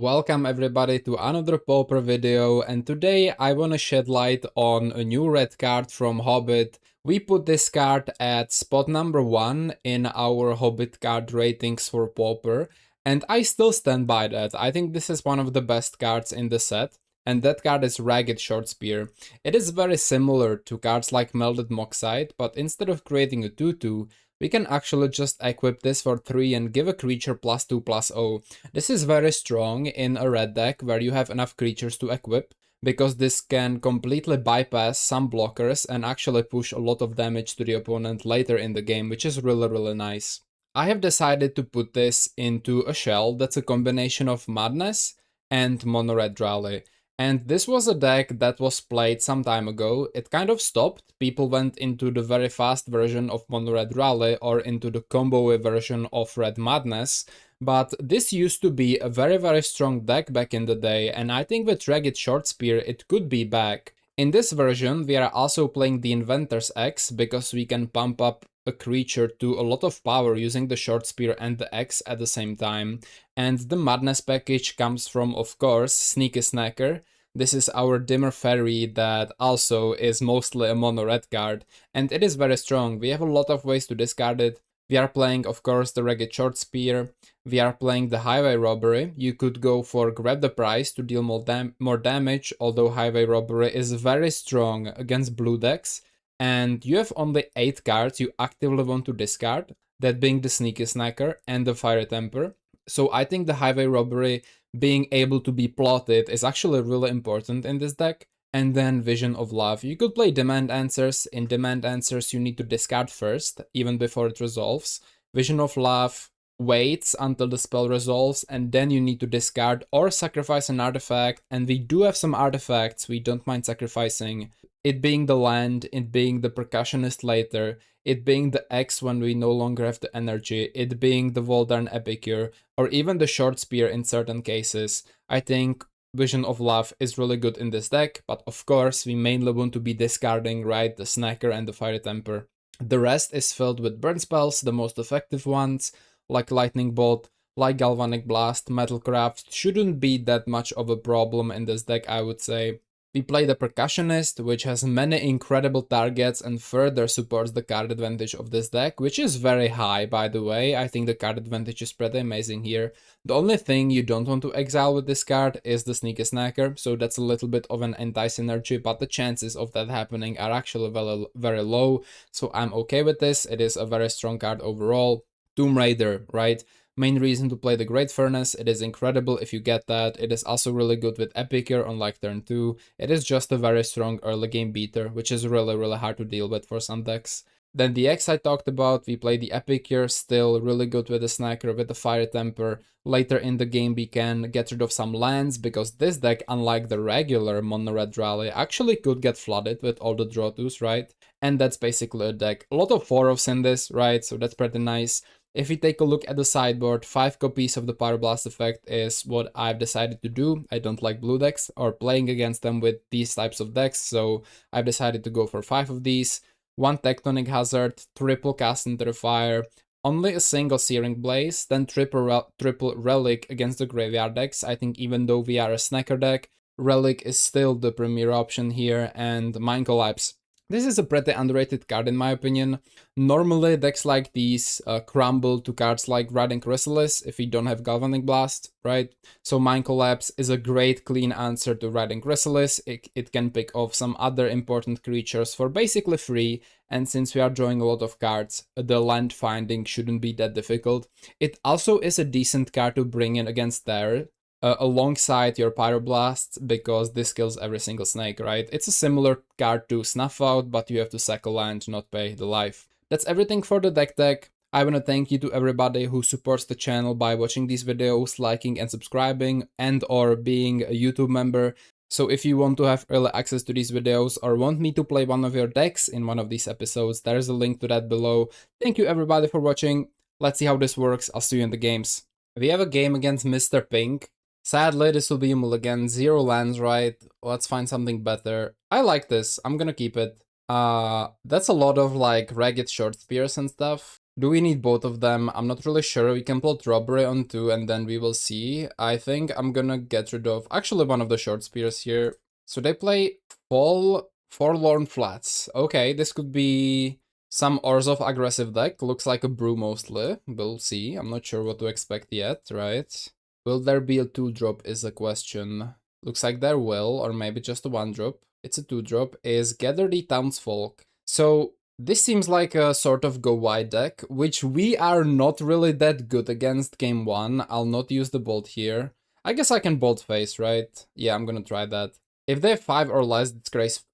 Welcome everybody to another Pauper video, and today I wanna shed light on a new red card from Hobbit. We put this card at spot number 1 in our Hobbit card ratings for Pauper, and I still stand by that. I think this is one of the best cards in the set, and that card is Ragged Short Spear. It is very similar to cards like Melted Moxide, but instead of creating a 2/2, we can actually just equip this for 3 and give a creature +2/+0. This is very strong in a red deck where you have enough creatures to equip, because this can completely bypass some blockers and actually push a lot of damage to the opponent later in the game, which is really nice. I have decided to put this into a shell that's a combination of Madness and Mono Red Rally. And this was a deck that was played some time ago. It kind of stopped. People went into the very fast version of Mono Red Rally or into the combo version of Red Madness. But this used to be a very strong deck back in the day, and I think with Ragged Short Spear it could be back. In this version we are also playing the Inventor's X because we can pump up a creature to a lot of power using the Short Spear and the X at the same time. And the Madness package comes from, of course, Sneaky Snacker. This is our Dimmer Fairy that also is mostly a mono red card, and it is very strong. We have a lot of ways to discard it. We are playing, of course, the Ragged Short Spear. We are playing the Highway Robbery. You could go for Grab the Prize to deal more damage, although Highway Robbery is very strong against blue decks. And you have only 8 cards you actively want to discard, that being the Sneaky Snacker and the Fiery Temper. So I think the Highway Robbery being able to be plotted is actually really important in this deck. And then Vision of Love. You could play Demand Answers. In Demand Answers you need to discard first, even before it resolves. Vision of Love waits until the spell resolves, and then you need to discard or sacrifice an artifact, and we do have some artifacts we don't mind sacrificing. It being the land, it being the Percussionist later, it being the X when we no longer have the energy, it being the Voldaren Epicure, or even the Short Spear in certain cases. I think Vision of Love is really good in this deck, but of course we mainly want to be discarding, right, the Snacker and the Fiery Temper. The rest is filled with burn spells, the most effective ones, like Lightning Bolt, like Galvanic Blast, Metalcraft, shouldn't be that much of a problem in this deck, I would say. We play the Percussionist, which has many incredible targets and further supports the card advantage of this deck, which is very high, by the way. I think the card advantage is pretty amazing here. The only thing you don't want to exile with this card is the Sneaky Snacker, so that's a little bit of an anti-synergy, but the chances of that happening are actually very low, so I'm okay with this. It is a very strong card overall. Tomb Raider, right? Main reason to play the Great Furnace. It is incredible if you get that. It is also really good with Epicure on like turn 2. It is just a very strong early game beater, which is really hard to deal with for some decks. Then the X I talked about, we play the Epicure, still really good with the Snacker, with the Fire Temper. Later in the game we can get rid of some lands, because this deck, unlike the regular Mono Red Rally, actually could get flooded with all the draw 2s, right? And that's basically a deck. A lot of 4-ofs in this, right? So that's pretty nice. If we take a look at the sideboard, 5 copies of the Pyroblast effect is what I've decided to do. I don't like blue decks or playing against them with these types of decks, so I've decided to go for 5 of these. 1 Tectonic Hazard, triple Cast into the Fire, only a single Searing Blaze, then triple Relic against the graveyard decks. I think even though we are a snacker deck, Relic is still the premier option here, and Mind Collapse. This is a pretty underrated card in my opinion. Normally decks like these crumble to cards like Riding Chrysalis if we don't have Galvanic Blast, right? So Mind Collapse is a great clean answer to Riding Chrysalis. It can pick off some other important creatures for basically free, and since we are drawing a lot of cards, the land finding shouldn't be that difficult. It also is a decent card to bring in against Terror, alongside your Pyroblasts, because this kills every single snake, right? It's a similar card to Snuff Out, but you have to sack a land to not pay the life. That's everything for the deck tech. I wanna thank you to everybody who supports the channel by watching these videos, liking and subscribing, and or being a YouTube member. So if you want to have early access to these videos or want me to play one of your decks in one of these episodes, there is a link to that below. Thank you everybody for watching. Let's see how this works. I'll see you in the games. We have a game against Mr. Pink. Sadly, this will be a mulligan. 0 lands, right? Let's find something better. I like this. I'm gonna keep it. That's a lot of like Ragged Short Spears and stuff. Do we need both of them? I'm not really sure. We can plot robbery on 2 and then we will see. I think I'm gonna get rid of actually one of the short spears here. So they play Forlorn Flats. Okay, this could be some Orzhov aggressive deck. Looks like a brew mostly. We'll see. I'm not sure what to expect yet, right? Will there be a 2-drop is a question. Looks like there will, or maybe just a 1-drop. It's a 2-drop. Is Gather the Townsfolk. So this seems like a sort of go wide deck, which we are not really that good against game 1. I'll not use the bolt here. I guess I can bolt face, right? Yeah, I'm gonna try that. If they have 5 or less,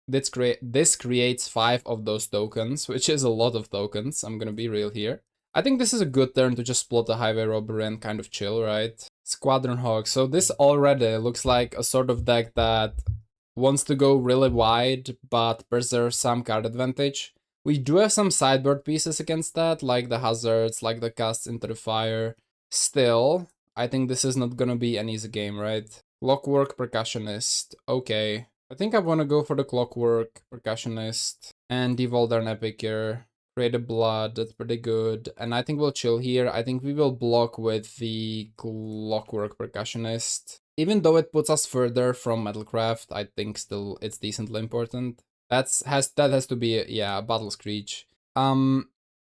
this creates 5 of those tokens, which is a lot of tokens. I'm gonna be real here. I think this is a good turn to just plot a highway robbery and kind of chill, right? Squadron Hawk. So this already looks like a sort of deck that wants to go really wide, but preserve some card advantage. We do have some sideboard pieces against that, like the hazards, like the casts into the fire. Still, I think this is not gonna be an easy game, right? Clockwork Percussionist. Okay. I think I want to go for the Clockwork Percussionist and Devolder and Epic here. Create a blood, that's pretty good. And I think we'll chill here. I think we will block with the Clockwork Percussionist. Even though it puts us further from Metalcraft, I think still it's decently important. That has to be yeah, Battle Screech.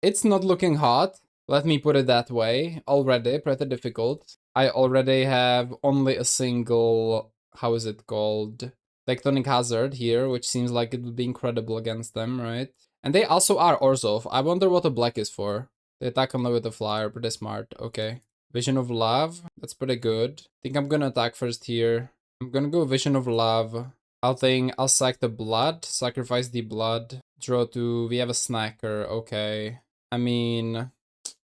It's not looking hot. Let me put it that way. Already pretty difficult. I already have only a single, how is it called? Tectonic Hazard here, which seems like it would be incredible against them, right? And they also are Orzhov. I wonder what a black is for. They attack only with a flyer, pretty smart. Okay. Vision of Love, that's pretty good. I think I'm gonna attack first here. I'm gonna go Vision of Love. I'll sack the blood, sacrifice the blood. Draw 2, we have a snacker, okay. I mean,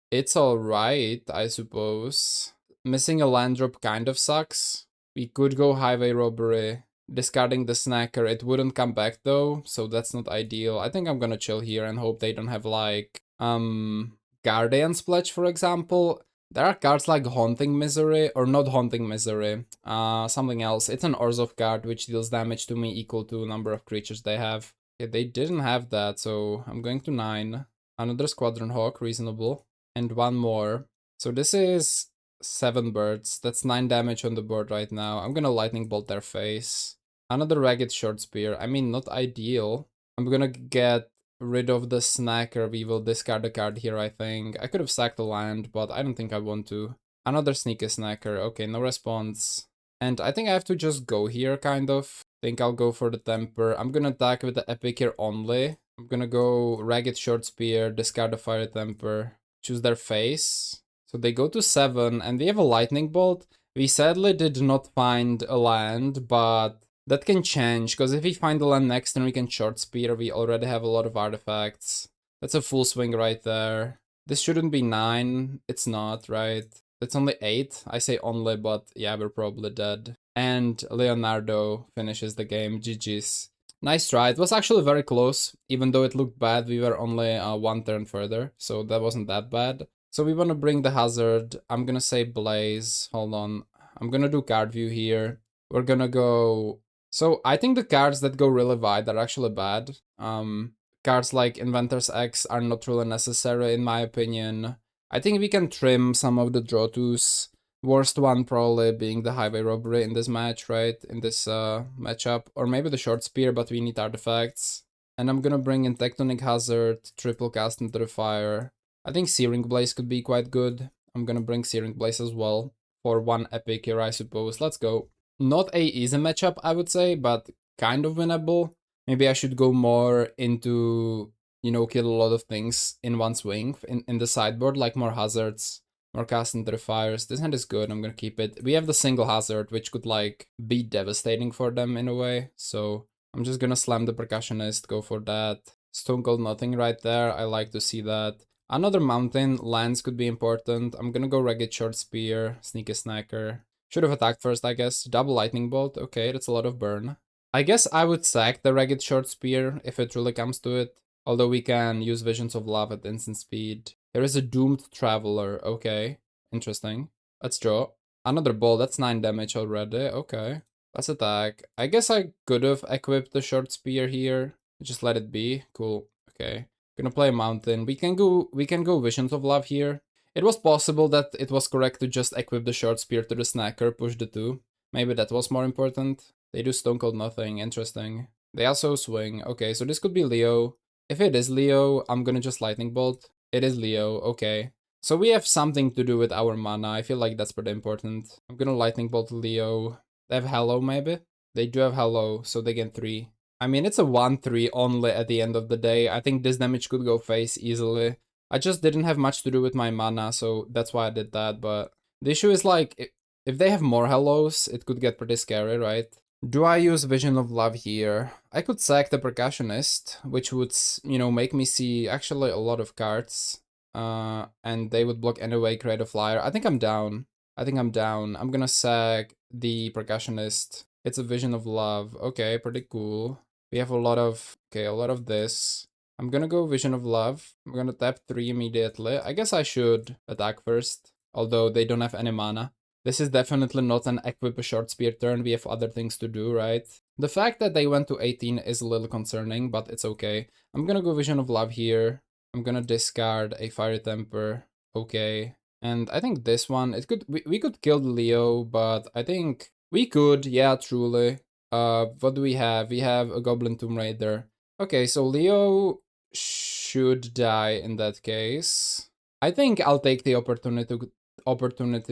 it's alright, I suppose. Missing a land drop kind of sucks. We could go highway robbery. Discarding the snacker, it wouldn't come back though, so that's not ideal. I think I'm gonna chill here and hope they don't have like, Guardian's Pledge, for example. There are cards like Haunting Misery, or not Haunting Misery, something else. It's an Orzhov card which deals damage to me equal to number of creatures they have. Okay, they didn't have that, so I'm going to 9. Another Squadron Hawk, reasonable. And one more. So this is 7 birds. That's 9 damage on the board right now. I'm gonna Lightning Bolt their face. Another Ragged Short Spear. I mean, not ideal. I'm gonna get rid of the snacker. We will discard a card here, I think. I could have sacked the land, but I don't think I want to. Another Sneaky Snacker. Okay, no response. And I think I have to just go here, kind of. Think I'll go for the Temper. I'm gonna attack with the Epic here only. I'm gonna go Ragged Short Spear, discard the Fire Temper, choose their face. So they go to 7, and we have a Lightning Bolt. We sadly did not find a land, but that can change, because if we find the land next turn, we can Short Spear. We already have a lot of artifacts. That's a full swing right there. This shouldn't be 9. It's not, right? It's only 8. I say only, but yeah, we're probably dead. And Leonardo finishes the game. GG's. Nice try. It was actually very close. Even though it looked bad, we were only 1 turn further, so that wasn't that bad. So we want to bring the hazard. I'm gonna say Blaze. Hold on. I'm gonna do card view here. We're gonna go... So I think the cards that go really wide are actually bad. Cards like Inventor's X are not really necessary in my opinion. I think we can trim some of the draw twos. Worst one probably being the highway robbery in this match, right? In this matchup. Or maybe the short spear, but we need artifacts. And I'm gonna bring in Tectonic Hazard, triple cast into the fire. I think Searing Blaze could be quite good. I'm gonna bring Searing Blaze as well. For 1 epic here, I suppose. Let's go. Not a easy matchup, I would say, but kind of winnable. Maybe I should go more into, you know, kill a lot of things in one swing in the sideboard, like more hazards, more cast into the fires. This hand is good, I'm gonna keep it. We have the single hazard, which could like be devastating for them in a way. So I'm just gonna slam the Percussionist, go for that. Stone Cold Nothing right there, I like to see that. Another mountain, lands could be important. I'm gonna go Ragged Short Spear, Sneaky Snacker. Should have attacked first, I guess. Double Lightning Bolt, okay, that's a lot of burn. I guess I would sack the Ragged Short Spear if it really comes to it. Although we can use Visions of Love at instant speed. There is a Doomed Traveler, okay. Interesting. Let's draw. Another ball, that's 9 damage already, okay. Let's attack. I guess I could have equipped the Short Spear here. Just let it be, cool, okay. Gonna play a mountain. We can go Visions of Love here. It was possible that it was correct to just equip the short spear to the snacker, push the 2. Maybe that was more important. They do Stone Cold nothing, interesting. They also swing. Okay, so this could be Leo. If it is Leo, I'm gonna just Lightning Bolt. It is Leo, okay. So we have something to do with our mana. I feel like that's pretty important. I'm gonna Lightning Bolt Leo. They have Hello, maybe? They do have Hello, so they get 3. I mean, it's a 1-3 only at the end of the day. I think this damage could go face easily. I just didn't have much to do with my mana, so that's why I did that, but the issue is like, if they have more Hellos, it could get pretty scary, right? Do I use Vision of Love here? I could sack the Percussionist, which would, make me see actually a lot of cards. And they would block anyway, create a flyer. I think I'm down. I'm gonna sack the Percussionist. It's a Vision of Love. Okay, pretty cool. We have a lot of this. I'm gonna go Vision of Love. I'm gonna tap 3 immediately. I guess I should attack first, although they don't have any mana. This is definitely not an equip a short spear turn, we have other things to do, right? The fact that they went to 18 is a little concerning, but it's okay. I'm gonna go Vision of Love here. I'm gonna discard a Fiery Temper. Okay. And I think this one, we could kill Leo, but I think we could, yeah, truly. What do we have? We have a Goblin Tomb Raider. Okay, so Leo should die in that case. I think I'll take the opportunity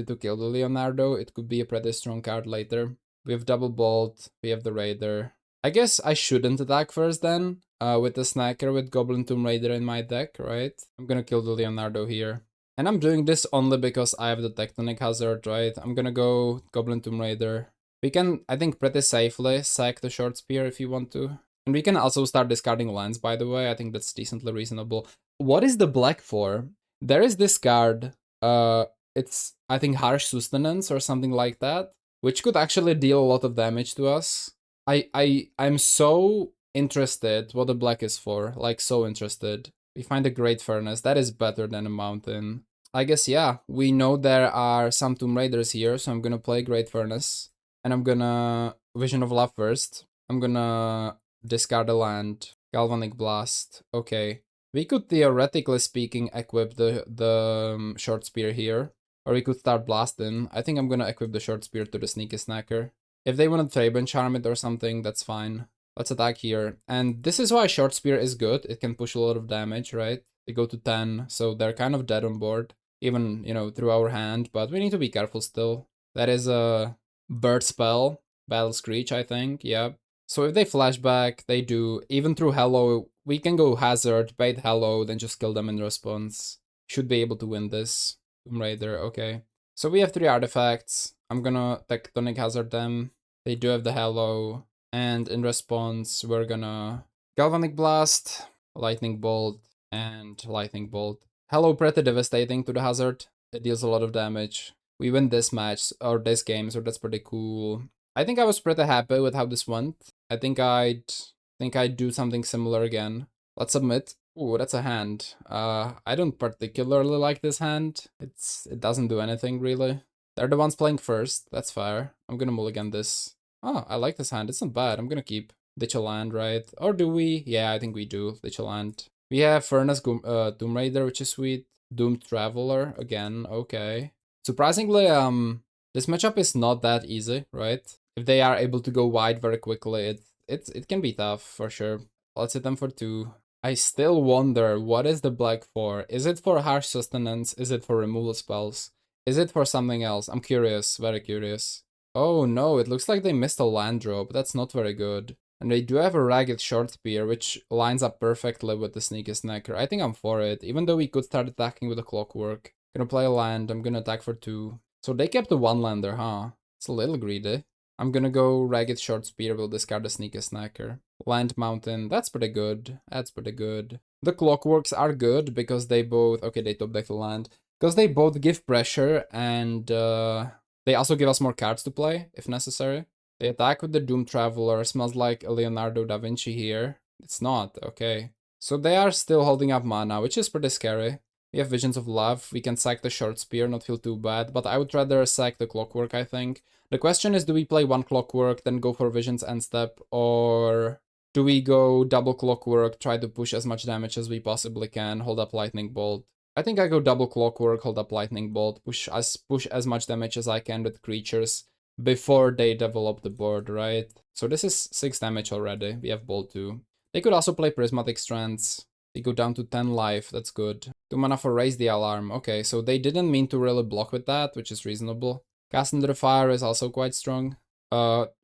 to kill the Leonardo. It could be a pretty strong card later. We have Double Bolt, we have the Raider. I guess I shouldn't attack first then, with the Snacker with Goblin Tomb Raider in my deck, right? I'm gonna kill the Leonardo here. And I'm doing this only because I have the Tectonic Hazard, right? I'm gonna go Goblin Tomb Raider. We can, I think, pretty safely sack the Short Spear if you want to. And we can also start discarding lands, by the way. I think that's decently reasonable. What is the black for? There is this card, it's, I think, Harsh Sustenance or something like that, which could actually deal a lot of damage to us. I'm so interested what the black is for, like so interested. We find a Great Furnace, that is better than a Mountain. I guess, yeah, we know there are some Tomb Raiders here, so I'm gonna play Great Furnace. And I'm gonna Vision of Love first. I'm gonna discard a land. Galvanic Blast, okay. We could, theoretically speaking, equip the short spear here. Or we could start blasting. I think I'm gonna equip the short spear to the Sneaky Snacker. If they want to Thraben Charm it or something, that's fine. Let's attack here. And this is why short spear is good. It can push a lot of damage, right? They go to 10, so they're kind of dead on board. Even, through our hand, but we need to be careful still. That is a bird spell. Battle Screech, I think, yeah. So if they flashback, they do. Even through Hello, we can go Hazard, bait Hello, then just kill them in response. Should be able to win this. Tomb Raider, okay. So we have 3 artifacts. I'm gonna Tectonic Hazard them. They do have the Hello. And in response, we're gonna Galvanic Blast, Lightning Bolt, and Lightning Bolt. Hello, pretty devastating to the Hazard. It deals a lot of damage. We win this match, or this game, so that's pretty cool. I think I was pretty happy with how this went. I think I'd do something similar again. Let's submit. Ooh, that's a hand. I don't particularly like this hand. It doesn't do anything really. They're the ones playing first. That's fair. I'm gonna mulligan this. Oh, I like this hand. It's not bad. I'm gonna keep Ditch a Land, right? Or do we? Yeah, I think we do. Ditch a Land. We have Furnace Tomb Raider, which is sweet. Doomed Traveler again. Okay. Surprisingly, this matchup is not that easy, right? If they are able to go wide very quickly, it can be tough for sure. Let's hit them for 2. I still wonder, what is the black for? Is it for Harsh Sustenance? Is it for removal spells? Is it for something else? I'm curious, very curious. Oh no, it looks like they missed a land drop. That's not very good. And they do have a Ragged Short Spear, which lines up perfectly with the Sneaky Snacker. I think I'm for it, even though we could start attacking with a Clockwork. Gonna play a land, I'm gonna attack for 2. So they kept a 1-lander, huh? It's a little greedy. I'm gonna go Ragged Short Spear, we'll discard the Sneaky Snacker. Land Mountain, that's pretty good. That's pretty good. The Clockworks are good because they both... Okay, they top deck the land. Because they both give pressure and they also give us more cards to play, if necessary. They attack with the Doom Traveler, smells like a Leonardo da Vinci here. It's not, okay. So they are still holding up mana, which is pretty scary. We have Visions of Love, we can sack the Short Spear, not feel too bad, but I would rather sack the Clockwork, I think. The question is, do we play 1 Clockwork, then go for Visions end step, or Do we go double Clockwork, try to push as much damage as we possibly can, hold up Lightning Bolt? I think I go double Clockwork, hold up Lightning Bolt, push as much damage as I can with creatures before they develop the board, right? So this is 6 damage already. We have Bolt 2. They could also play Prismatic Strands. They go down to 10 life, that's good. 2 mana for Raise the Alarm. Okay, so they didn't mean to really block with that, which is reasonable. Cast Under Fire is also quite strong.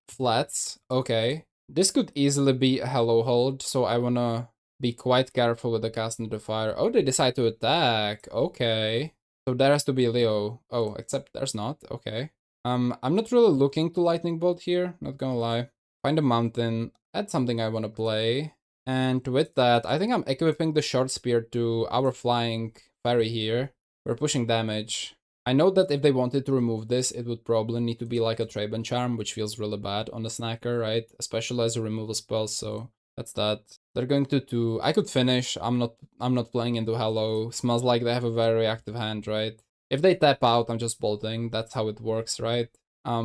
Flats, okay. This could easily be a Hello Hold, so I wanna be quite careful with the Cast Under Fire. Oh, they decide to attack, okay. So there has to be Leo. Oh, except there's not, okay. I'm not really looking to Lightning Bolt here, not gonna lie. Find a mountain, that's something I wanna play. And with that, I think I'm equipping the Short Spear to our Flying Fairy here. We're pushing damage. I know that if they wanted to remove this, it would probably need to be like a Traben Charm, which feels really bad on the Snacker, right? Especially as a removal spell, so that's that. They're going to 2. I could finish. I'm not playing into Hello. Smells like they have a very active hand, right? If they tap out, I'm just bolting. That's how it works, right?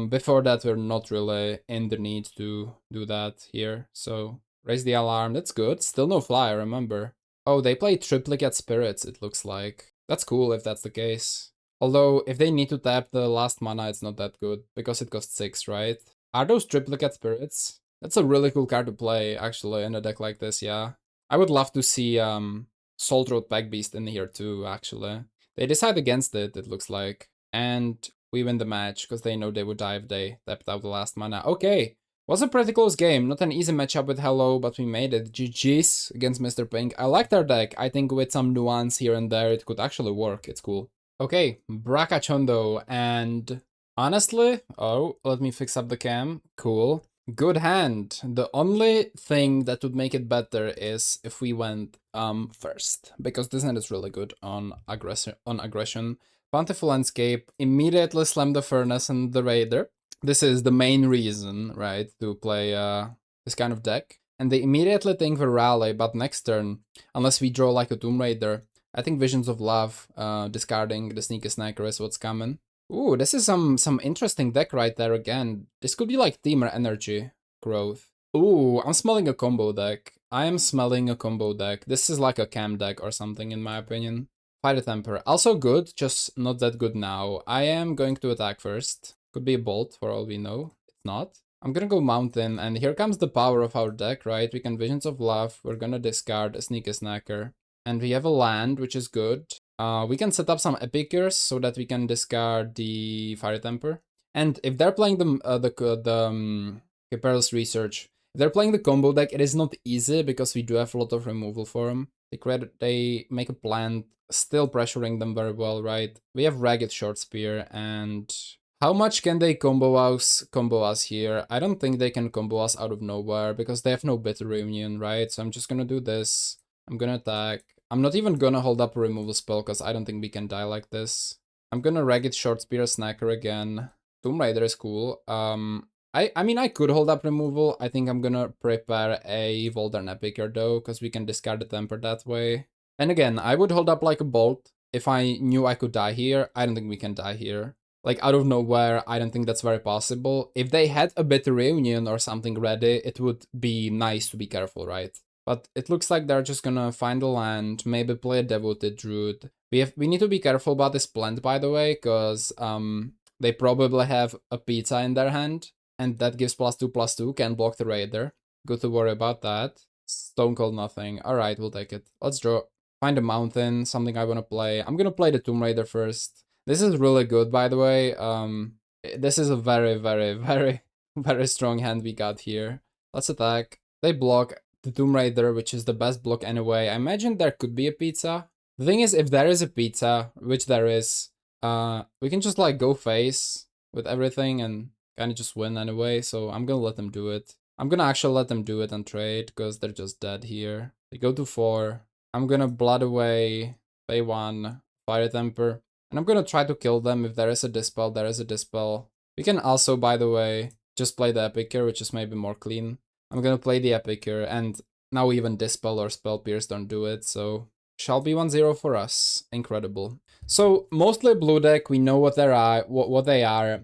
Before that, we're not really in the need to do that here. So Raise the Alarm, that's good. Still no fly, remember. Oh, they play Triplicate Spirits, it looks like. That's cool if that's the case. Although, if they need to tap the last mana, it's not that good, because it costs 6, right? Are those Triplicate Spirits? That's a really cool card to play, actually, in a deck like this, yeah. I would love to see Soul Throat Packbeast in here too, actually. They decide against it, it looks like. And we win the match, because they know they would die if they tapped out the last mana. Okay, was a pretty close game. Not an easy matchup with Hello, but we made it. GG's against Mr. Pink. I like their deck. I think with some nuance here and there, it could actually work. It's cool. Okay, Braka Chondo, and honestly, oh, let me fix up the cam. Cool. Good hand. The only thing that would make it better is if we went first, because this hand is really good on aggression. Bountiful Landscape, immediately slam the Furnace and the Raider. This is the main reason, right, to play this kind of deck. And they immediately think we rally, but next turn, unless we draw like a Tomb Raider, I think Visions of Love, discarding the Sneaky Snacker is what's coming. Ooh, this is some interesting deck right there again. This could be like Teamer Energy growth. Ooh, I'm smelling a combo deck. I am smelling a combo deck. This is like a cam deck or something in my opinion. Fire Temper, also good, just not that good now. I am going to attack first. Could be a Bolt for all we know. It's not. I'm gonna go Mountain, and here comes the power of our deck, right? We can Visions of Love, we're gonna discard a Sneaky Snacker. And we have a land, which is good. We can set up some Epicures so that we can discard the Fire Temper. And if they're playing the Perilous Research, if they're playing the combo deck, it is not easy because we do have a lot of removal for them. They make a plant, still pressuring them very well, right? We have Ragged Short Spear, and how much can they combo us here? I don't think they can combo us out of nowhere because they have no Bitter Reunion, right? So I'm just gonna do this. I'm gonna attack. I'm not even gonna hold up a removal spell because I don't think we can die like this. I'm gonna Ragged Short Spear Snacker again. Tomb Raider is cool. I mean, I could hold up removal. I think I'm gonna prepare a Voldern Epicure though, because we can discard the Temper that way. And again, I would hold up like a Bolt if I knew I could die here. I don't think we can die here. Like, out of nowhere, I don't think that's very possible. If they had a Bitter Reunion or something ready, it would be nice to be careful, right? But it looks like they're just gonna find a land, maybe play a Devoted Druid. We need to be careful about this plant, by the way, because they probably have a pizza in their hand, and that gives +2/+2, can block the Raider. Good to worry about that. Stone Cold nothing. Alright, we'll take it. Let's draw. Find a mountain, something I wanna play. I'm gonna play the Tomb Raider first. This is really good, by the way. This is a very, very, very, very strong hand we got here. Let's attack. They block the Tomb Raider, which is the best block anyway. I imagine there could be a pizza. The thing is, if there is a pizza, which there is, we can just like go face with everything and kind of just win anyway. So I'm gonna let them do it. I'm gonna actually let them do it and trade because they're just dead here. They go to 4. I'm gonna Blood Away, pay 1, Fire Temper. And I'm gonna try to kill them. If there is a Dispel, there is a Dispel. We can also, by the way, just play the Epicure, which is maybe more clean. I'm gonna play the Epicure, and now even Dispel or Spell Pierce don't do it, so shall be 1-0 for us. Incredible. So, mostly blue deck, we know what they are.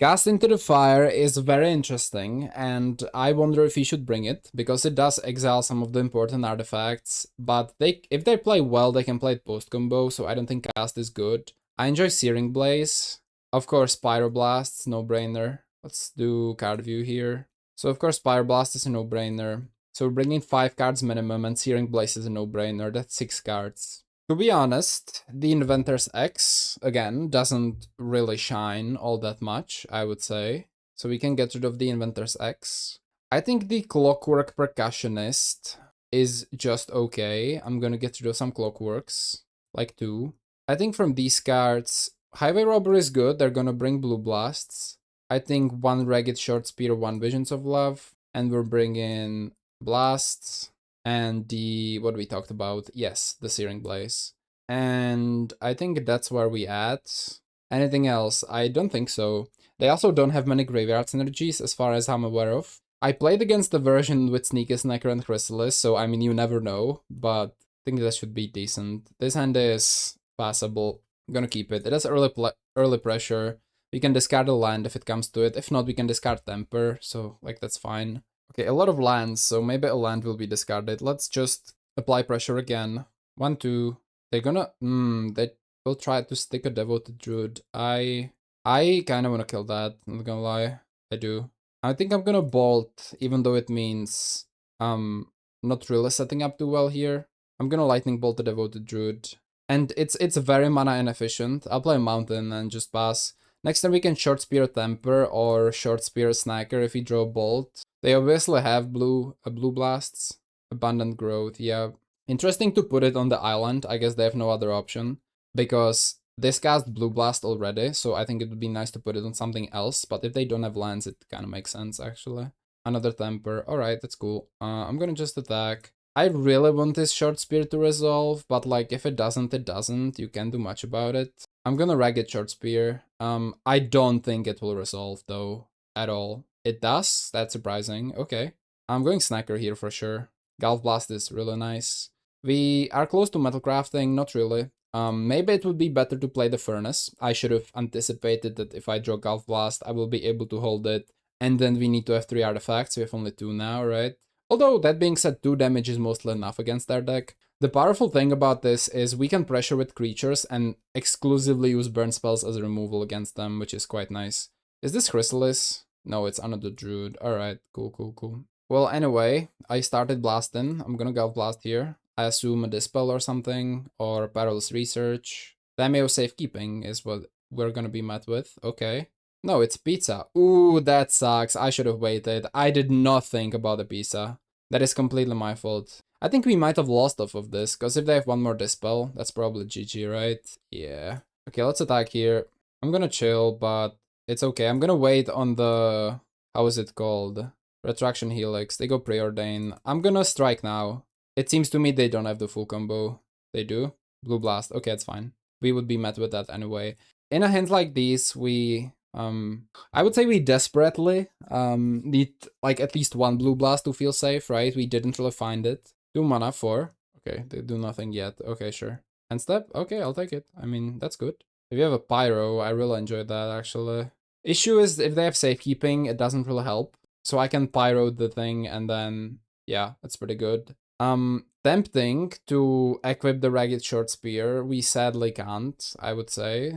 Cast into the Fire is very interesting, and I wonder if he should bring it, because it does exile some of the important artifacts, but if they play well, they can play it post-combo, so I don't think Cast is good. I enjoy Searing Blaze. Of course, Pyroblasts, no-brainer. Let's do card view here. So of course, Pyroblast is a no-brainer. So we're bringing 5 cards minimum, and Searing Blaze is a no-brainer. That's 6 cards. To be honest, the Inventor's X, again, doesn't really shine all that much, I would say. So we can get rid of the Inventor's X. I think the Clockwork Percussionist is just okay. I'm gonna get rid of some Clockworks, like 2. I think from these cards, Highway Robber is good, they're gonna bring Blue Blasts. I think 1 Ragged Short Spear, 1 Visions of Love, and we're bringing Blasts. And the, what we talked about, yes, the Searing Blaze. And I think that's where we at. Anything else? I don't think so. They also don't have many graveyard synergies as far as I'm aware of. I played against the version with Sneaky Snacker and Chrysalis, so I mean, you never know, but I think that should be decent. This hand is passable. I'm gonna keep it. It has early pressure. We can discard a land if it comes to it. If not, we can discard Temper, so like that's fine. Okay, a lot of lands, so maybe a land will be discarded. Let's just apply pressure again. 1, 2. They're gonna... they will try to stick a Devoted Druid. I kinda wanna kill that, I'm not gonna lie. I do. I think I'm gonna Bolt, even though it means... not really setting up too well here. I'm gonna Lightning Bolt the Devoted Druid. And it's very mana inefficient. I'll play Mountain and just pass. Next time we can Short Spear Temper or Short Spear Snacker if we draw Bolt. They obviously have blue blasts. Abundant Growth, yeah. Interesting to put it on the island. I guess they have no other option. Because this cast Blue Blast already, so I think it would be nice to put it on something else. But if they don't have lands, it kind of makes sense, actually. Another Temper. Alright, that's cool. I'm gonna just attack. I really want this Short Spear to resolve, but like if it doesn't, it doesn't. You can't do much about it. I'm gonna Ragged Short Spear. I don't think it will resolve though, at all. It does? That's surprising. Okay. I'm going Snacker here for sure. Gulf Blast is really nice. We are close to metal crafting, not really. Maybe it would be better to play the Furnace. I should have anticipated that if I draw Gulf Blast, I will be able to hold it. And then we need to have 3 artifacts. We have only 2 now, right? Although, that being said, 2 damage is mostly enough against their deck. The powerful thing about this is we can pressure with creatures and exclusively use burn spells as a removal against them, which is quite nice. Is this Chrysalis? No, it's another Druid. Alright, cool. Well, anyway, I started blasting. I'm gonna Gulf Blast here. I assume a Dispel or something, or Perilous Research. Dameo Safekeeping is what we're gonna be met with. Okay. No, it's Pizza. Ooh, that sucks. I should have waited. I did not think about the Pizza. That is completely my fault. I think we might have lost off of this, because if they have 1 more Dispel, that's probably GG, right? Yeah. Okay, let's attack here. I'm gonna chill, but it's okay. I'm gonna wait on the... how is it called? Retraction Helix. They go Preordain. I'm gonna strike now. It seems to me they don't have the full combo. They do? Blue Blast. Okay, it's fine. We would be met with that anyway. In a hand like these, we... I would say we desperately need like at least 1 Blue Blast to feel safe, right? We didn't really find it. 2 mana, 4. Okay, they do nothing yet. Okay, sure. End step? Okay, I'll take it. I mean, that's good. If you have a Pyro, I really enjoyed that, actually. Issue is, if they have safekeeping, it doesn't really help. So I can Pyro the thing, and then, yeah, that's pretty good. Tempting to equip the Ragged Short Spear. We sadly can't, I would say.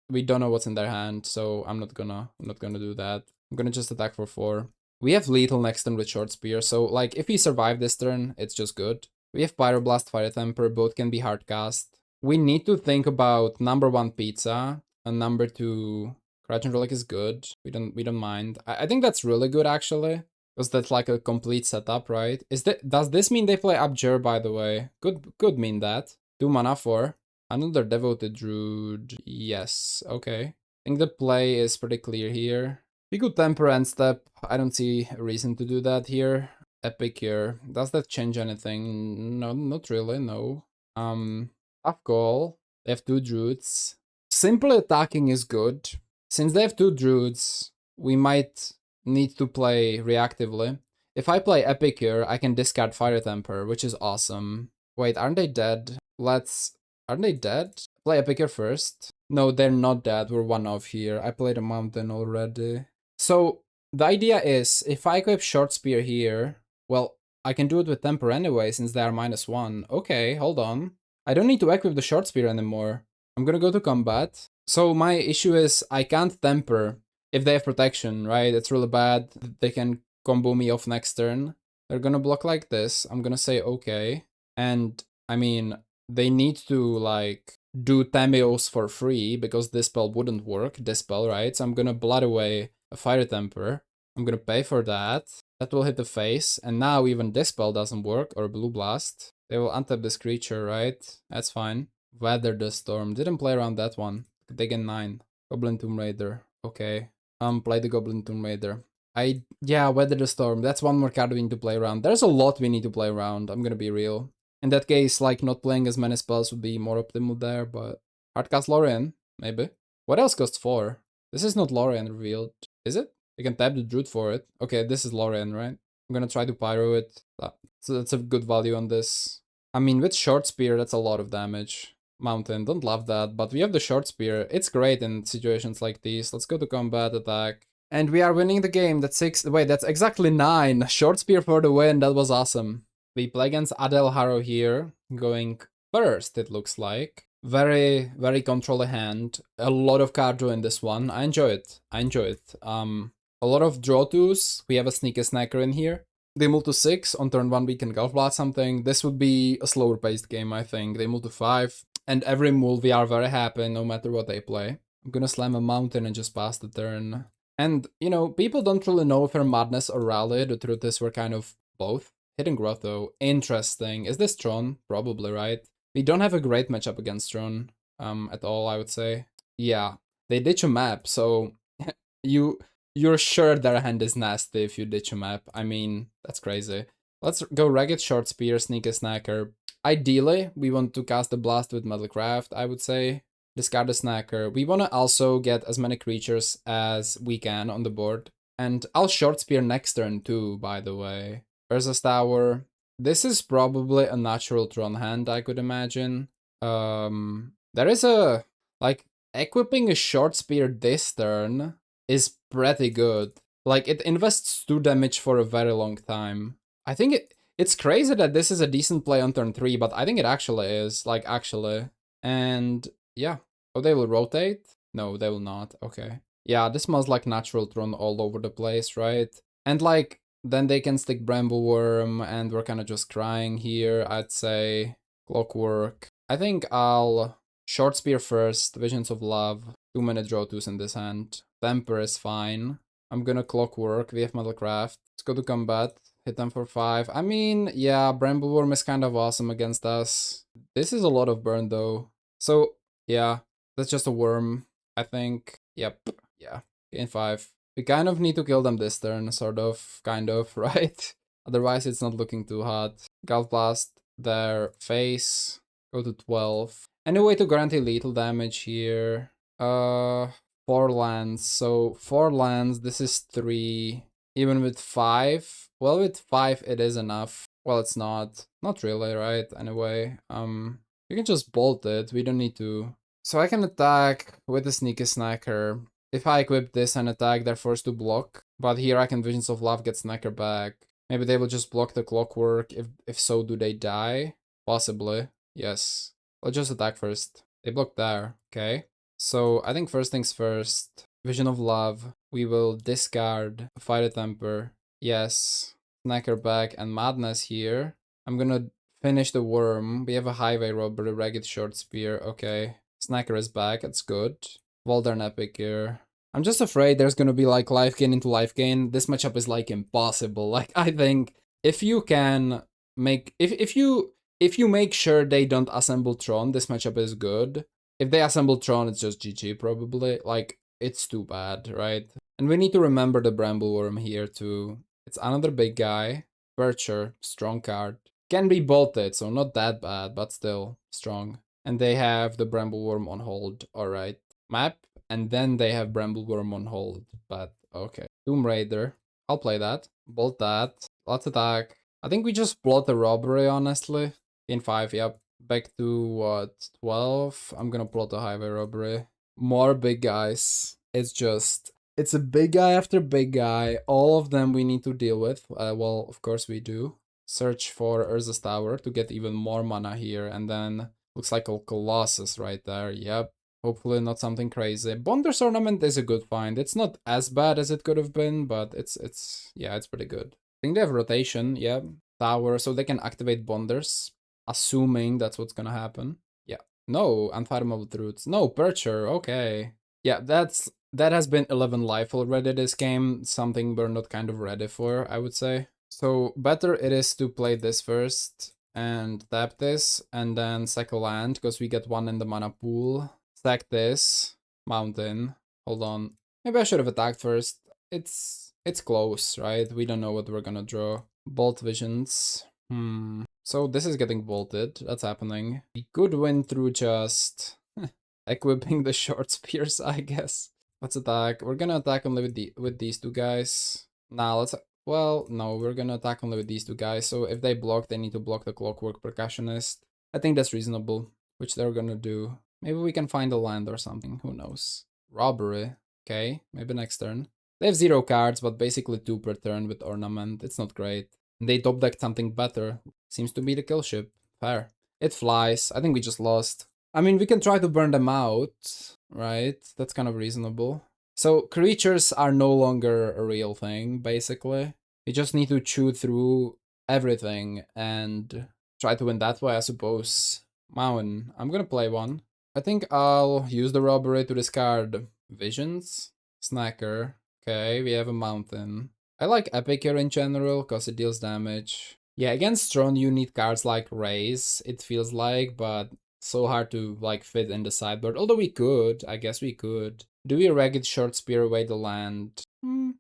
We don't know what's in their hand, so I'm not gonna do that. I'm gonna just attack for 4. We have Lethal next turn with Short Spear, so like if we survive this turn, it's just good. We have Pyroblast, Fire Temper, both can be hard cast. We need to think about number 1 Pizza, and number 2 Crouching Relic is good. We don't mind. I think that's really good actually. Because that's like a complete setup, right? Does this mean they play Abjure, by the way? Could mean that. 2 mana 4. Another Devoted Druid. Yes, okay. I think the play is pretty clear here. We could Temper End Step. I don't see a reason to do that here. Epic here. Does that change anything? No, not really, no. Tough call. They have 2 Druids. Simply attacking is good. Since they have 2 Druids, we might need to play reactively. If I play Epic here, I can discard Fire Temper, which is awesome. Wait, aren't they dead? Aren't they dead? Play Epic here first. No, they're not dead. We're one off here. I played a mountain already. So the idea is, if I equip short spear here, well, I can do it with temper anyway, since they are -1. Okay, hold on. I don't need to equip the short spear anymore. I'm gonna go to combat. So my issue is I can't temper if they have protection, right? It's really bad. They can combo me off next turn. They're gonna block like this. I'm gonna say okay. And I mean, they need to like do Tamios for free because this spell wouldn't work, this spell, right? So I'm gonna blood away a Fire Temper. I'm gonna pay for that. That will hit the face. And now even this spell doesn't work, or Blue Blast. They will untap this creature, right? That's fine. Weather the Storm. Didn't play around that one. They get 9. Goblin Tomb Raider. Okay. Play the Goblin Tomb Raider. Yeah, Weather the Storm. That's one more card we need to play around. There's a lot we need to play around, I'm gonna be real. In that case, like, not playing as many spells would be more optimal there, but... Hardcast Lorien, maybe. What else costs 4? This is not Lorien revealed, is it? You can tap the Druid for it. Okay, this is Lorien, right? I'm gonna try to Pyro it. So that's a good value on this. I mean, with Short Spear, that's a lot of damage. Mountain, don't love that, but we have the Short Spear. It's great in situations like these. Let's go to combat attack. And we are winning the game. That's 6. Wait, that's exactly 9. Short Spear for the win. That was awesome. We play against Adel Harrow here, going first, it looks like. Very, very control hand. A lot of card draw in this one. I enjoy it. I enjoy it. A lot of draw twos. We have a Sneaker Snacker in here. They move to 6. On turn 1, we can Gulf Blast something. This would be a slower paced game, I think. They move to 5. And every move, we are very happy, no matter what they play. I'm gonna slam a mountain and just pass the turn. And, you know, people don't really know if we're Madness or Rally. The truth is we're kind of both. Hidden Grotto, interesting. Is this Tron? Probably, right? We don't have a great matchup against Tron at all, I would say. Yeah, they ditch a map, so you're sure their hand is nasty if you ditch a map. I mean, that's crazy. Let's go Ragged Short Spear, Sneaker Snacker. Ideally, we want to cast a Blast with Metalcraft, I would say. Discard a Snacker. We want to also get as many creatures as we can on the board. And I'll Short Spear next turn too, by the way. Versus Tower. This is probably a natural Tron hand, I could imagine. There is a... Like, equipping a Short Spear this turn is pretty good. Like, it invests 2 damage for a very long time. I think it's crazy that this is a decent play on turn 3, but I think it actually is. Like, actually. And, yeah. Oh, they will rotate? No, they will not. Okay. Yeah, this smells like natural Tron all over the place, right? And, like... Then they can stick Brambleworm, and we're kind of just crying here, I'd say. Clockwork. I think I'll Short Spear first, Visions of Love. 2 many draw twos in this hand. Temper is fine. I'm gonna Clockwork, we have Metalcraft. Let's go to combat, hit them for 5. I mean, yeah, Brambleworm is kind of awesome against us. This is a lot of burn though. So, yeah, that's just a worm, I think. Yep, yeah, gain 5. We kind of need to kill them this turn, sort of, kind of, right? Otherwise, it's not looking too hot. Gulf Blast their face. Go to 12. Any way to guarantee lethal damage here? 4 lands. So 4 lands, this is 3. Even with 5? Well, with 5 it is enough. Well, it's not. Not really, right? Anyway, you can just bolt it. We don't need to. So I can attack with the Sneaky Snacker. If I equip this and attack, they're forced to block. But here I can Visions of Love, get Snacker back. Maybe they will just block the Clockwork. If so, do they die? Possibly. Yes. Let's just attack first. They block there. Okay. So I think first things first. Vision of Love. We will discard Fire Temper. Yes. Snacker back and Madness here. I'm gonna finish the Worm. We have a Highway Robbery, Ragged Short Spear. Okay. Snacker is back. That's good. Voldaren Epic here. I'm just afraid there's gonna be like life gain into life gain. This matchup is like impossible. Like, I think if you can make if you make sure they don't assemble Tron, this matchup is good. If they assemble Tron, it's just GG probably. Like, it's too bad, right? And we need to remember the Brambleworm here too. It's another big guy. Bircher, strong card. Can be bolted, so not that bad, but still strong. And they have the Brambleworm on hold. Alright. Map, and then they have Brambleworm on hold, but okay. Tomb Raider, I'll play that. Bolt that. Let's attack. I think we just plot the robbery, honestly. In 5, yep. Back to what? 12. I'm gonna plot the highway robbery. More big guys. It's a big guy after big guy. All of them we need to deal with. Well, of course we do. Search for Urza's Tower to get even more mana here, and then looks like a Colossus right there. Yep. Hopefully not something crazy. Bonder's Ornament is a good find. It's not as bad as it could have been, but yeah, it's pretty good. I think they have rotation, yeah. Tower, so they can activate Bonders, assuming that's what's gonna happen. Yeah. No, Unfathomable Truths. No, Percher, okay. Yeah, that has been 11 life already this game, something we're not kind of ready for, I would say. So better it is to play this first and tap this, and then sack a land, because we get one in the mana pool. Sack this, mountain, hold on. Maybe I should have attacked first. It's close, right? We don't know what we're gonna draw. Bolt Visions. So this is getting bolted, that's happening. We could win through just equipping the short spears, I guess. Let's attack. We're gonna attack only with these two guys. Now let's, well, no, we're gonna attack only with these two guys. So if they block, they need to block the Clockwork Percussionist. I think that's reasonable, which they're gonna do. Maybe we can find a land or something, who knows. Robbery, okay, maybe next turn. They have 0 cards, but basically 2 per turn with Ornament. It's not great. They top decked something better. Seems to be the kill ship. Fair. It flies. I think we just lost. I mean, we can try to burn them out, right? That's kind of reasonable. So creatures are no longer a real thing, basically. We just need to chew through everything and try to win that way, I suppose. Mountain. I'm gonna play one. I think I'll use the robbery to discard Visions. Snacker. Okay, we have a mountain. I like Epic here in general, because it deals damage. Yeah, against Tron you need cards like Raise, it feels like, but so hard to like fit in the sideboard. Although we could, I guess we could. Do we Ragged Short Spear away the land?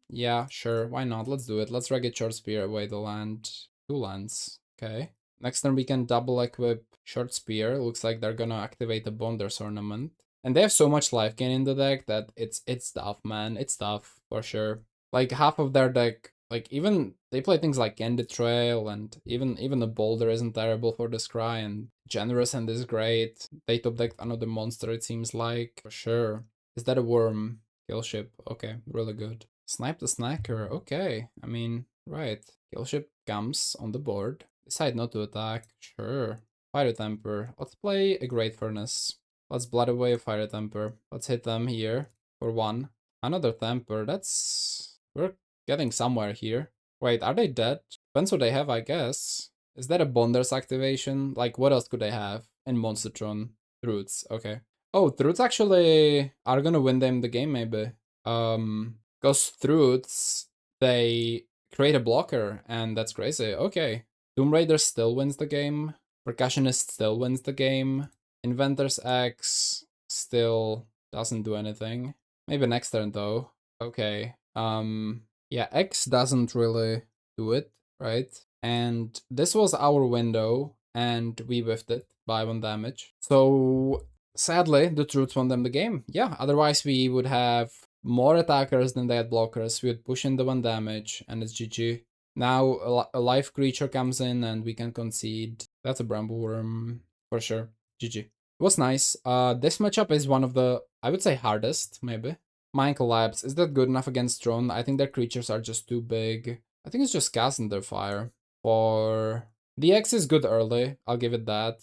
Yeah, sure, why not? Let's do it. Let's Ragged Short Spear away the land. 2 lands, okay. Next turn we can double equip Short Spear. Looks like they're gonna activate the Bonder's Ornament. And they have so much life gain in the deck that it's tough, man. It's tough, for sure. Like half of their deck, like even they play things like Candid Trail, and even the Boulder isn't terrible for the Scry, and Generous Hand is great. They top decked another monster, it seems like, for sure. Is that a worm? Kill ship, okay, really good. Snipe the Snacker, okay. I mean, right. Kill ship comes on the board. Decide not to attack, sure. Fire Temper. Let's play a Great Furnace. Let's blood away a Fire Temper. Let's hit them here for 1. Another Temper, that's... we're getting somewhere here. Wait, are they dead? Depends what they have, I guess. Is that a Bonder's activation? Like, what else could they have in Monster Tron? Truths, okay. Oh, Truths actually are gonna win them the game, maybe. Because Truths, they create a blocker, and that's crazy. Okay. Tomb Raider still wins the game. Percussionist still wins the game. Inventor's X still doesn't do anything. Maybe next turn, though. Okay. Yeah, X doesn't really do it, right? And this was our window, and we whiffed it by 1 damage. So sadly, the Truths won them the game. Yeah, otherwise we would have more attackers than they had blockers. We would push in the 1 damage, and it's GG. Now a life creature comes in, and we can concede. That's a Brambleworm, for sure. GG. It was nice. This matchup is one of the, I would say, hardest, maybe. Mind Collapse, is that good enough against Tron? I think their creatures are just too big. I think it's just Cast in their fire. For the X is good early, I'll give it that.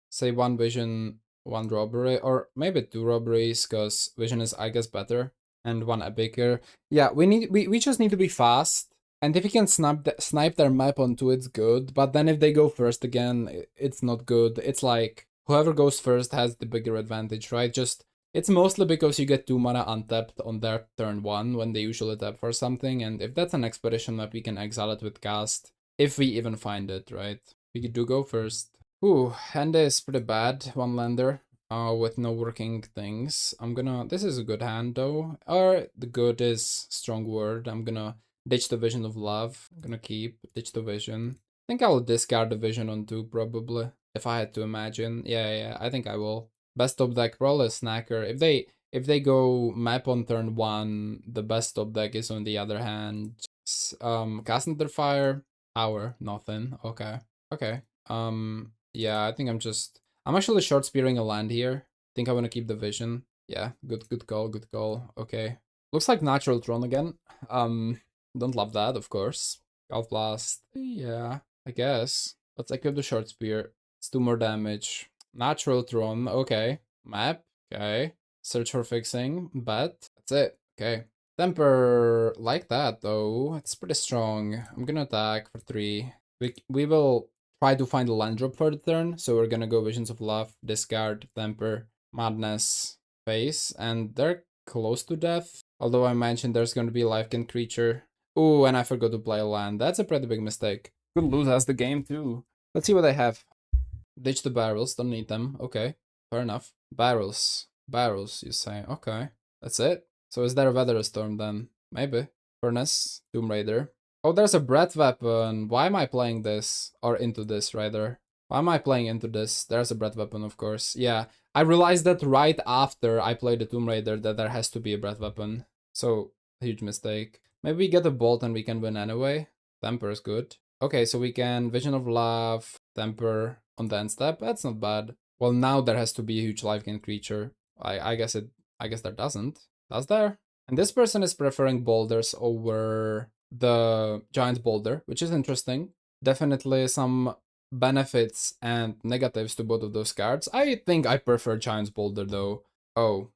Say 1 Vision, 1 Robbery, or maybe 2 Robberies, because Vision is, I guess, better. And 1 Epicer. Yeah, we just need to be fast. And if you can snipe their map onto, it's good. But then if they go first again, it's not good. It's like, whoever goes first has the bigger advantage, right? Just... it's mostly because you get 2 mana untapped on their turn 1 when they usually tap for something, and if that's an expedition map, we can exile it with cast, if we even find it, right? We do go first. Ooh, hand is pretty bad, 1 lander, with no working things. This is a good hand though, or the good is strong word. I'm gonna ditch the Vision of Love. I'm gonna ditch the Vision. I think I will discard the Vision on 2 probably, if I had to imagine. Yeah, I think I will. Best top deck, probably Snacker. If they go map on turn 1, the best top deck is on the other hand. Cast Under Fire, Tower, nothing. Okay. Yeah, I think I'm actually short spearing a land here. Think I want to keep the vision. Yeah, good call, good call. Okay. Looks like natural Tron again. Don't love that, of course. Golf Blast. Yeah, I guess. Let's equip the short spear. It's 2 more damage. Natural Tron, okay. Map, okay. Search for fixing, bet. That's it. Okay. Temper like that though. It's pretty strong. I'm gonna attack for 3. We will try to find a land drop for the turn, so we're gonna go Visions of Love, discard, Temper, Madness, face, and they're close to death. Although I mentioned there's gonna be a life-gain creature. Ooh, and I forgot to play a land. That's a pretty big mistake. Could lose us the game too. Let's see what I have. Ditch the barrels, don't need them. Okay, fair enough. Barrels. Barrels, you say. Okay, that's it. So is there a Weather Storm then? Maybe. Furnace, Tomb Raider. Oh, there's a breath weapon. Why am I playing this? Or into this, rather. Why am I playing into this? There's a breath weapon, of course. Yeah, I realized that right after I played the Tomb Raider that there has to be a breath weapon. So, huge mistake. Maybe we get a bolt and we can win anyway. Temper is good. Okay, so we can Vision of Love, Temper on the end step. That's not bad. Well, now there has to be a huge life gain creature. I guess there doesn't. Does there? And this person is preferring boulders over the giant boulder, which is interesting. Definitely some benefits and negatives to both of those cards. I think I prefer giant boulder though. Oh,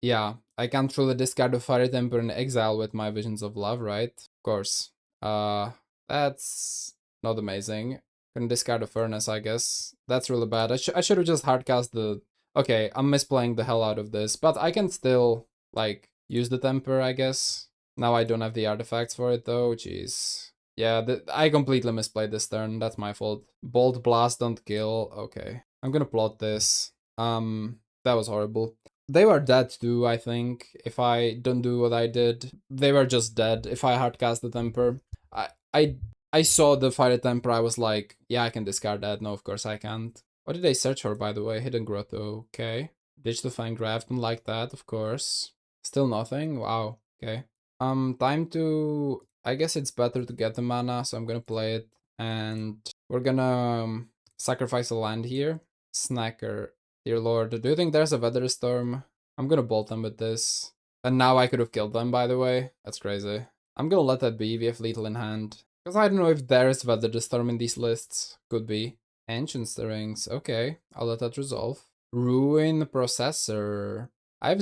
yeah. I can't truly discard the Fiery Temper in exile with my Visions of Love, right? Of course. That's not amazing. Can discard the Furnace, I guess. That's really bad. I should have just hardcast the... Okay, I'm misplaying the hell out of this, but I can still, like, use the Temper, I guess. Now I don't have the artifacts for it, though. Jeez. Yeah, I completely misplayed this turn. That's my fault. Bolt Blast, don't kill. Okay. I'm gonna plot this. That was horrible. They were dead too, I think. If I don't do what I did, they were just dead. If I hardcast the Temper, I I saw the Fire Temper. I was like, yeah, I can discard that. No, of course I can't. What did they search for, by the way? Hidden Grotto. Okay. Ditch the Fine Graft. Don't like that, of course. Still nothing. Wow. Okay. Time to. I guess it's better to get the mana, so I'm gonna play it, and we're gonna sacrifice a land here. Snacker. Dear Lord, do you think there's a Weather Storm? I'm gonna bolt them with this. And now I could have killed them, by the way. That's crazy. I'm gonna let that be. We have lethal in hand. Because I don't know if there's Weather Storm in these lists. Could be. Ancient Stirrings. Okay, I'll let that resolve. Ruin Processor. I have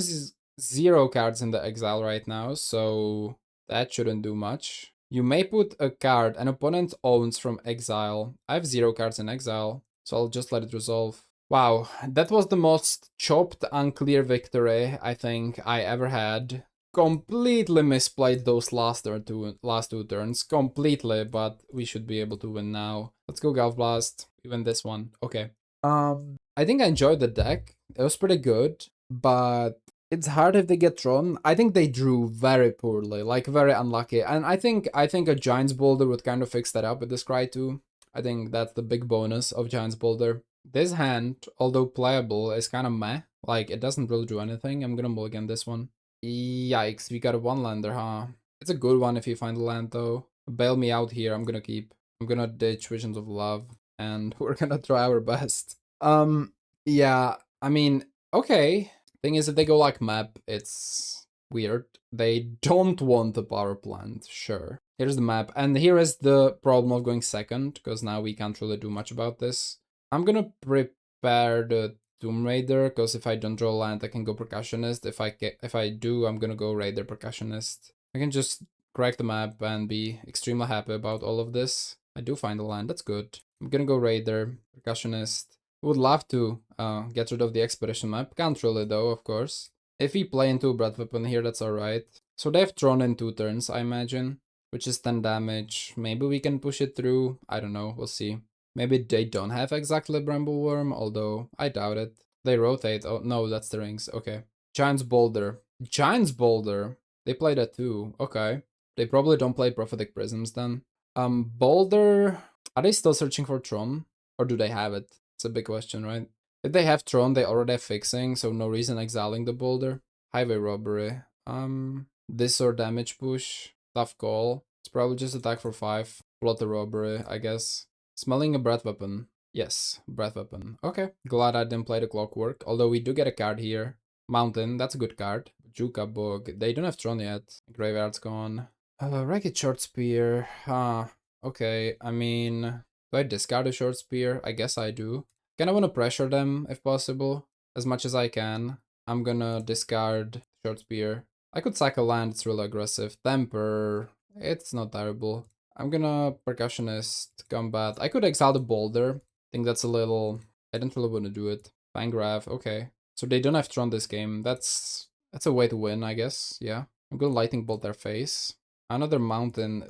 0 cards in the exile right now, so that shouldn't do much. You may put a card an opponent owns from exile. I have 0 cards in exile, so I'll just let it resolve. Wow, that was the most chopped, unclear victory I think I ever had. Completely misplayed those last two turns, completely, but we should be able to win now. Let's go Golf Blast. We win this one. Okay. I think I enjoyed the deck. It was pretty good, but it's hard if they get Tron. I think they drew very poorly, like very unlucky. And I think a Giant's Boulder would kind of fix that up with this Cry too. I think that's the big bonus of Giant's Boulder. This hand, although playable, is kind of meh. Like, it doesn't really do anything. I'm gonna mulligan this one. Yikes, we got a one-lander, huh? It's a good one if you find a land, though. Bail me out here, I'm gonna keep. I'm gonna ditch Visions of Love, and we're gonna try our best. Yeah, I mean, okay. Thing is, if they go like map, it's weird. They don't want a power plant, sure. Here's the map, and here is the problem of going second, because now we can't really do much about this. I'm gonna prepare the Tomb Raider, because if I don't draw land, I can go Percussionist. If I do, I'm gonna go Raider Percussionist. I can just crack the map and be extremely happy about all of this. I do find a land, that's good. I'm gonna go Raider, Percussionist. Would love to get rid of the Expedition map. Can't really though, of course. If we play into a Breath Weapon here, that's alright. So they've drawn in 2 turns, I imagine, which is 10 damage. Maybe we can push it through. I don't know, we'll see. Maybe they don't have exactly Brambleworm, although I doubt it. They rotate. Oh, no, that's the rings. Okay. Giant's Boulder. Giant's Boulder. They play that too. Okay. They probably don't play Prophetic Prisms then. Boulder. Are they still searching for Tron? Or do they have it? It's a big question, right? If they have Tron, they already have Fixing, so no reason exiling the Boulder. Highway Robbery. This or Damage Push. Tough call. It's probably just attack for 5. Plot the Robbery, I guess. Smelling a Breath Weapon. Yes, Breath Weapon. Okay, glad I didn't play the Clockwork, although we do get a card here. Mountain, that's a good card. Juka Bug, they don't have Tron yet. Graveyard's gone. Ragged Short Spear, okay, I mean, do I discard a Short Spear? I guess I do. Kinda wanna pressure them, if possible, as much as I can. I'm gonna discard Short Spear. I could sack a land, it's really aggressive. Temper, it's not terrible. I'm gonna Percussionist, Combat. I could exile the Boulder. Think that's a little... I don't really want to do it. Fangraph, okay. So they don't have Tron this game. That's a way to win, I guess. Yeah. I'm gonna Lightning Bolt their face. Another Mountain,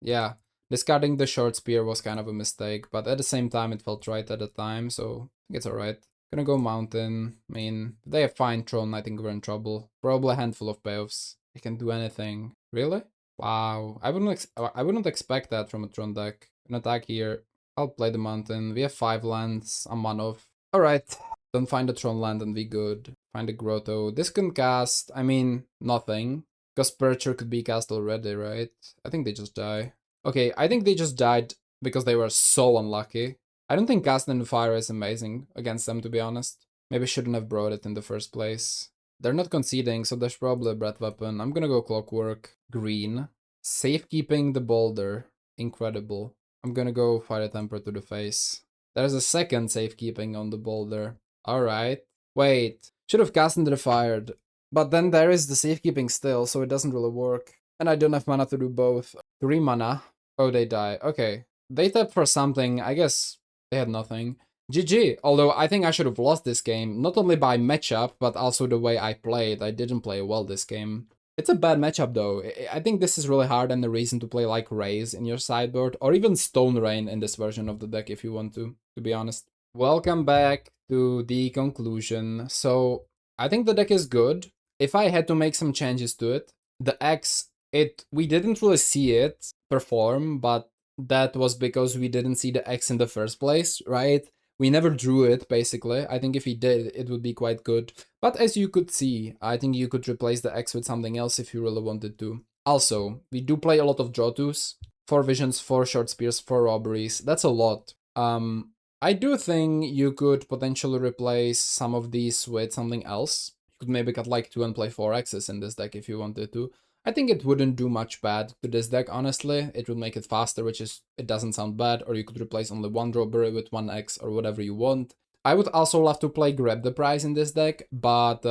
yeah. Discarding the Short Spear was kind of a mistake, but at the same time it felt right at the time, so I think it's alright. Gonna go Mountain. I mean, if they have fine Tron, I think we're in trouble. Probably a handful of payoffs. They can do anything. Really? Wow. I wouldn't expect that from a Tron deck. An attack here. I'll play the Mountain. We have 5 lands. I'm one off. Alright. Don't find a Tron land and be good. Find a Grotto. This can cast, I mean, nothing. Because Percher could be cast already, right? I think they just die. Okay, I think they just died because they were so unlucky. I don't think Cast in the Fire is amazing against them, to be honest. Maybe shouldn't have brought it in the first place. They're not conceding, so there's probably a Breath Weapon. I'm gonna go Clockwork. Green. Safekeeping the Boulder. Incredible. I'm gonna go Fire Temper to the face. There's a second safekeeping on the Boulder. Alright. Wait. Should have cast into the fired. But then there is the safekeeping still, so it doesn't really work. And I don't have mana to do both. 3 mana. Oh, they die. Okay. They tapped for something. I guess they had nothing. GG. Although I think I should have lost this game, not only by matchup, but also the way I played. I didn't play well this game. It's a bad matchup though. I think this is really hard and a reason to play like Raze in your sideboard, or even Stone Rain in this version of the deck if you want to be honest. Welcome back to the conclusion. So I think the deck is good. If I had to make some changes to it, the X, we didn't really see it perform, but that was because we didn't see the X in the first place, right? We never drew it, basically. I think if we did, it would be quite good. But as you could see, I think you could replace the X with something else if you really wanted to. Also, we do play a lot of draw twos. 4 visions, 4 short spears, 4 robberies. That's a lot. I do think you could potentially replace some of these with something else. You could maybe cut like 2 and play 4 X's in this deck if you wanted to. I think it wouldn't do much bad to this deck, honestly. It would make it faster, which is, it doesn't sound bad, or you could replace only 1 robbery with 1 X or whatever you want. I would also love to play Grab the Prize in this deck, but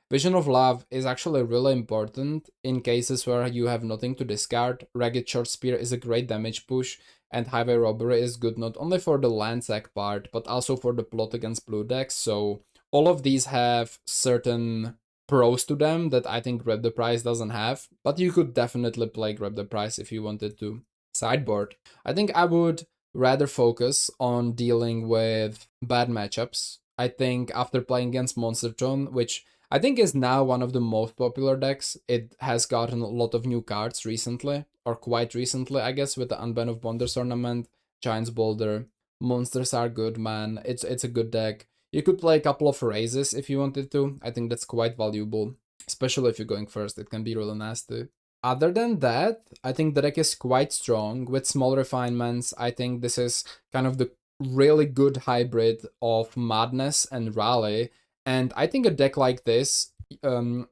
Vision of Love is actually really important in cases where you have nothing to discard. Ragged Short Spear is a great damage push, and Highway Robbery is good not only for the land sack part, but also for the plot against blue decks, so all of these have certain pros to them that I think Grab the Prize doesn't have, but you could definitely play Grab the Prize if you wanted to. Sideboard. I think I would rather focus on dealing with bad matchups. I think after playing against Monster Tron, which I think is now one of the most popular decks, it has gotten a lot of new cards recently, or quite recently, I guess, with the Unban of Wonders Ornament, Giant's Boulder. Monsters are good, man. It's a good deck. You could play a couple of raises if you wanted to. I think that's quite valuable, especially if you're going first. It can be really nasty. Other than that, I think the deck is quite strong with small refinements. I think this is kind of the really good hybrid of Madness and Rally. And I think a deck like this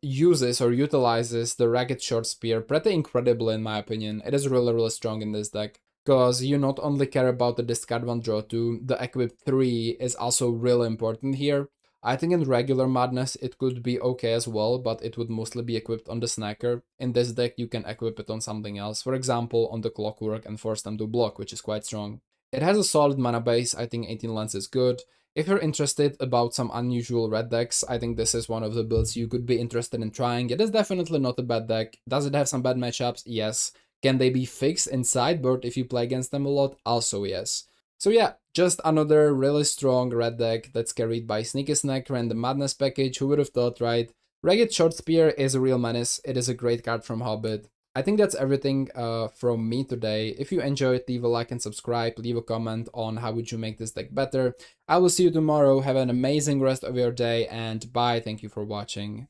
uses or utilizes the Ragged Short Spear pretty incredibly, in my opinion. It is really, really strong in this deck, because you not only care about the discard 1, draw 2, the equip 3 is also really important here. I think in regular Madness it could be okay as well, but it would mostly be equipped on the Snacker. In this deck you can equip it on something else, for example on the Clockwork, and force them to block, which is quite strong. It has a solid mana base. I think 18 lands is good. If you're interested about some unusual red decks, I think this is one of the builds you could be interested in trying. It is definitely not a bad deck. Does it have some bad matchups? Yes. Can they be fixed in sideboard if you play against them a lot? Also yes. So yeah, just another really strong red deck that's carried by Sneaky Snacker and the Madness package. Who would have thought, right? Ragged Short Spear is a real menace. It is a great card from Hobbit. I think that's everything from me today. If you enjoyed, leave a like and subscribe. Leave a comment on how would you make this deck better. I will see you tomorrow. Have an amazing rest of your day, and bye. Thank you for watching.